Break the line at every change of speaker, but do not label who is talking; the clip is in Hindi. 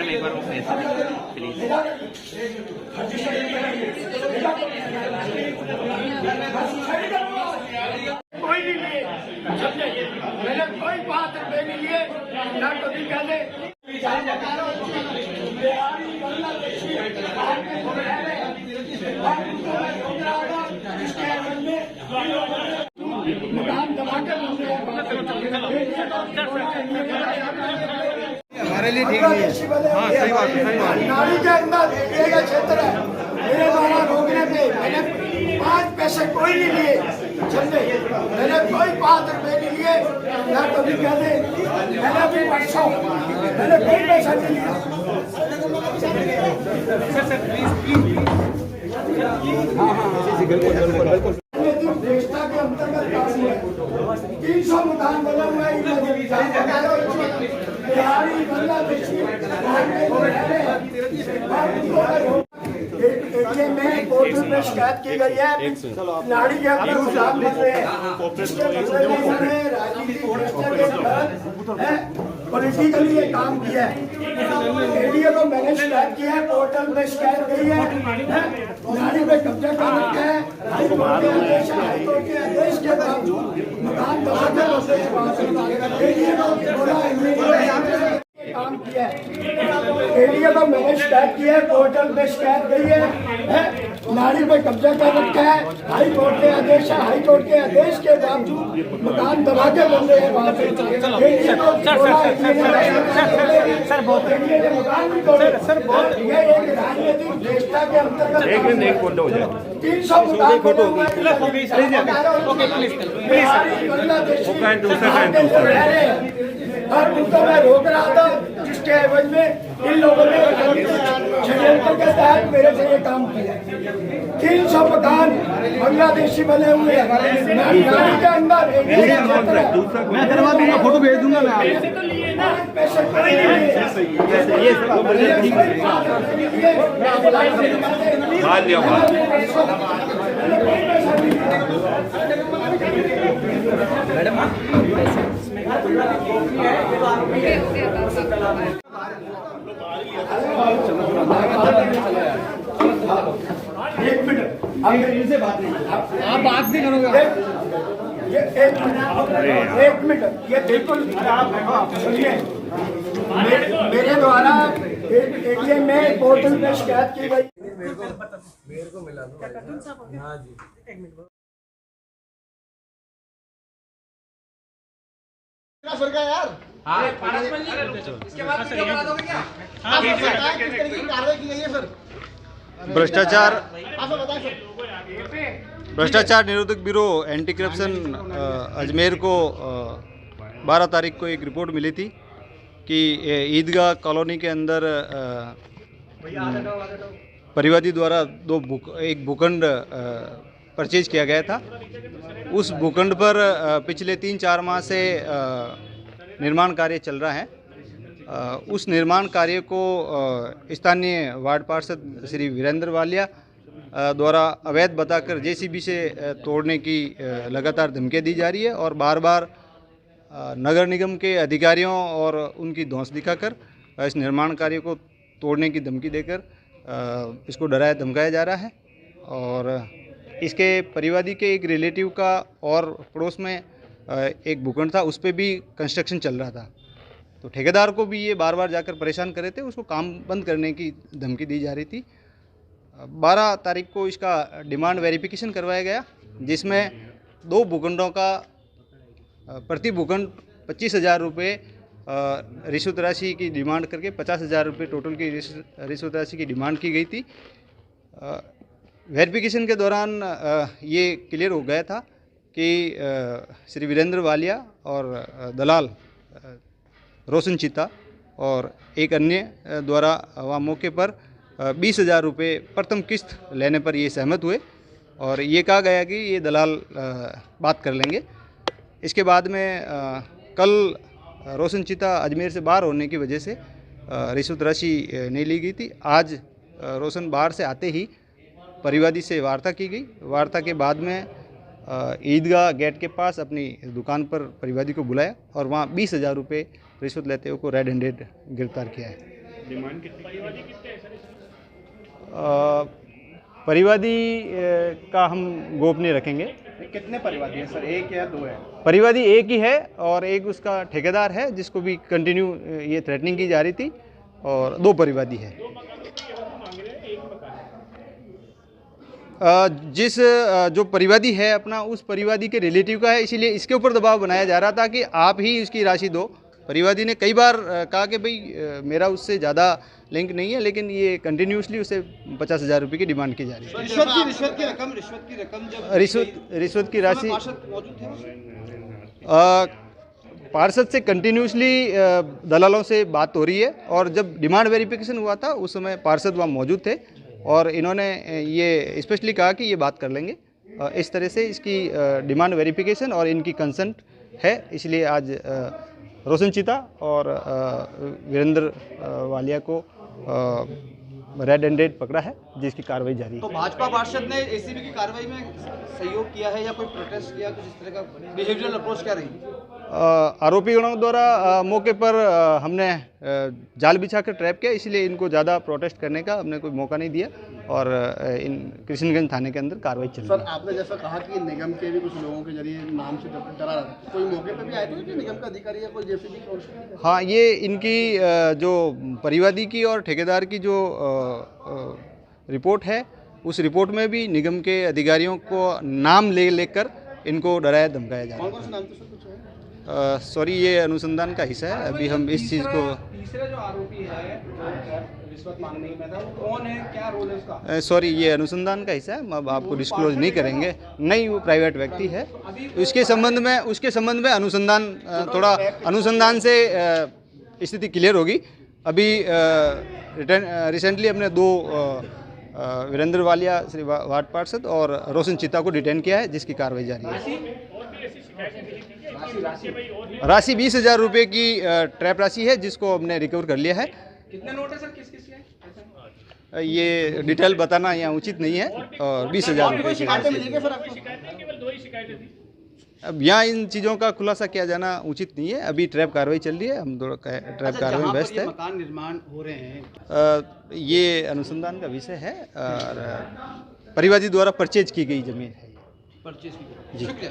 मैडम एक बार वो प्लीज।
कोई नहीं लिए, मैंने कोई 5 रुपए नहीं लिए, ना कभी कहने मकान दबा कर
हमारे लिए ठीक नहीं है। हाँ सही बात है, सही बात है।
नाली के अंदर एरिया का क्षेत्र है, मेरे द्वारा रोकने पे मैंने 5 पैसे कोई नहीं लिए, समझे? मैंने कोई 5 रुपए नहीं लिए, ना कभी कहते मैंने भी पैसा मैंने कोई पैसा नहीं लिया। व्यवस्था के अंतर्गत काम हुआ 300 मकान बना हुआ है, बिहारी बांग्लादेशी में पोर्टल में शिकायत की गई है, नाड़ी के अंदर गुलाम बन रहे हैं, पॉलिटिकली ये काम किया है। एडीए को मैंने शिकायत की है, पोर्टल में शिकायत की है, नाड़ी पे कब्जा कर रखा है, हाईकोर्ट के आदेश के बावजूद मकान दबा कर एडीए को बोला काम किया है। एडीए को मैंने शिकायत की है, पोर्टल में शिकायत गई है, नाली पे कब्जा कर रखा है, हाईकोर्ट के आदेश है, हाईकोर्ट के आदेश के बावजूद मकान दबा के बन रहे हैं वहाँ पे। मकान भी तोड़े सर, ये एक राजनीतिक व्यवस्था के अंतर्गत 300 मकान फोटो और उनको मैं रोक रहा था, जिसके एवज में इन लोगों ने षड्यंत्र के तहत मेरे से ये काम किया। 300 मकान बांग्लादेशी बने हुए हैं नाली के अंदर।
मैं करवा दूंगा, फोटो भेज दूंगा मैं आपको।
पैसे
मैडम
एक मिनट, अब इनसे बात नहीं, आप बात नहीं करोगे। ये एक मिनट, ये बिल्कुल सुनिए, मेरे द्वारा एटीएम में पोर्टल में शिकायत की गई। मेरे को मिला दो। हाँ जी, एक मिनट यार। हाँ, इसके बाद क्या बना दोगे क्या? किस तरीके की कार्रवाई की गई है सर?
भ्रष्टाचार निरोधक ब्यूरो एंटी करप्शन अजमेर को 12 तारीख को एक रिपोर्ट मिली थी कि ईदगाह कॉलोनी के अंदर परिवादी द्वारा एक भूखंड परचेज किया गया था। उस भूखंड पर पिछले 3-4 माह से निर्माण कार्य चल रहा है। उस निर्माण कार्य को स्थानीय वार्ड पार्षद श्री वीरेंद्र वालिया द्वारा अवैध बताकर जेसीबी से तोड़ने की लगातार धमकियाँ दी जा रही है और बार बार नगर निगम के अधिकारियों और उनकी धौंस दिखाकर इस निर्माण कार्य को तोड़ने की धमकी देकर इसको डराया धमकाया जा रहा है। और इसके परिवादी के एक रिलेटिव का और पड़ोस में एक भूखंड था, उस पर भी कंस्ट्रक्शन चल रहा था। तो ठेकेदार को भी ये बार बार जाकर परेशान कर रहे थे, उसको काम बंद करने की धमकी दी जा रही थी। 12 तारीख को इसका डिमांड वेरिफिकेशन करवाया गया, जिसमें 2 भूखंडों का प्रति भूखंड 25,000 रुपये रिश्वत राशि की डिमांड करके 50,000 रुपये टोटल की रिश्वत राशि की डिमांड की गई थी। वेरिफिकेशन के दौरान ये क्लियर हो गया था कि श्री वीरेंद्र वालिया और दलाल रोशन चिता और एक अन्य द्वारा वहाँ मौके पर 20,000 रुपये प्रथम किस्त लेने पर ये सहमत हुए और ये कहा गया कि ये दलाल बात कर लेंगे। इसके बाद में कल रोशन चिता अजमेर से बाहर होने की वजह से रिश्वत राशि नहीं ली गई थी। आज रोशन बाहर से आते ही परिवादी से वार्ता की गई। वार्ता के बाद में ईदगाह गेट के पास अपनी दुकान पर परिवादी को बुलाया और वहाँ 20,000 रुपये रिश्वत लेते हुए को रेड हैंडेड गिरफ्तार किया है।
डिमांड कितनी?
परिवादी का हम गोपनीय रखेंगे।
कितने परिवादी हैं सर, एक या दो है?
परिवादी एक ही है और एक उसका ठेकेदार है जिसको भी कंटिन्यू ये थ्रेटनिंग की जा रही थी, और 2 परिवादी है। जो परिवादी है अपना, उस परिवादी के रिलेटिव का है, इसीलिए इसके ऊपर दबाव बनाया जा रहा था कि आप ही उसकी राशि दो। परिवादी ने कई बार कहा कि भाई मेरा उससे ज़्यादा लिंक नहीं है, लेकिन ये कंटिन्यूसली उसे 50,000 रुपये की डिमांड की जा रही है।
रिश्वत की रकम जब
रिश्वत की राशि
पार्षद मौजूद थे?
पार्षद से कंटिन्यूसली दलालों से बात हो रही है, और जब डिमांड वेरिफिकेशन हुआ था उस समय पार्षद वहाँ मौजूद थे, और इन्होंने ये स्पेशली कहा कि ये बात कर लेंगे। इस तरह से इसकी डिमांड वेरिफिकेशन और इनकी कंसेंट है, इसलिए आज रोशन चीता और वीरेंद्र वालिया को रेड हैंडेड पकड़ा है, जिसकी कार्रवाई जारी है।
तो भाजपा पार्षद ने एसीबी की कार्रवाई में सहयोग किया है या कोई प्रोटेस्ट किया, कुछ इस तरह का बिहेवियरल अप्रोच क्या रही?
आरोपीगणों द्वारा मौके पर हमने जाल बिछाकर ट्रैप किया, इसलिए इनको ज़्यादा प्रोटेस्ट करने का हमने कोई मौका नहीं दिया, और इन कृष्णगंज थाने के अंदर कार्रवाई चल रही है।
सर, आपने जैसा कहा कि निगम के भी कुछ लोगों के जरिए नाम से डरा रहा था, कोई मौके पर भी आए थे कि निगम का अधिकारी या कोई जेसीबी?
हाँ, ये इनकी जो परिवादी की और ठेकेदार की जो रिपोर्ट है, उस रिपोर्ट में भी निगम के अधिकारियों को नाम लेकर इनको डराया धमकाया जा रहा है।
कौन से नाम थे सर, कुछ है?
सॉरी, ये अनुसंधान का हिस्सा है, अभी हम इस चीज़ को।
तीसरा जो आरोपी है रिश्वत मांगने में था, वो कौन है, क्या रोल है उसका?
सॉरी, ये अनुसंधान का हिस्सा है, हम अब आपको डिस्क्लोज नहीं करेंगे। नहीं, वो प्राइवेट व्यक्ति है। उसके संबंध में अनुसंधान थोड़ा अनुसंधान से स्थिति क्लियर होगी। अभी रिसेंटली हमने 2 वीरेंद्र वालिया श्री वार्ड पार्षद और रोशन चिता को डिटेन किया है, जिसकी कार्रवाई जारी है। राशि 20,000 रुपये की ट्रैप राशि है, जिसको हमने रिकवर कर लिया है।
कितने नोट है सर, किस किस के?
ये डिटेल बताना यहाँ उचित नहीं है, और 20,000 रुपये की राशि।
मिलेंगे सर आपको?
अब यहाँ इन चीज़ों का खुलासा किया जाना उचित नहीं है। अभी ट्रैप कार्रवाई चल रही है, हम दोनों ट्रैप कार्रवाई में व्यस्त है।
मकान निर्माण हो रहे हैं,
ये अनुसंधान का विषय है, और परिवादी द्वारा परचेज की गई जमीन है।
परचेज की? शुक्रिया।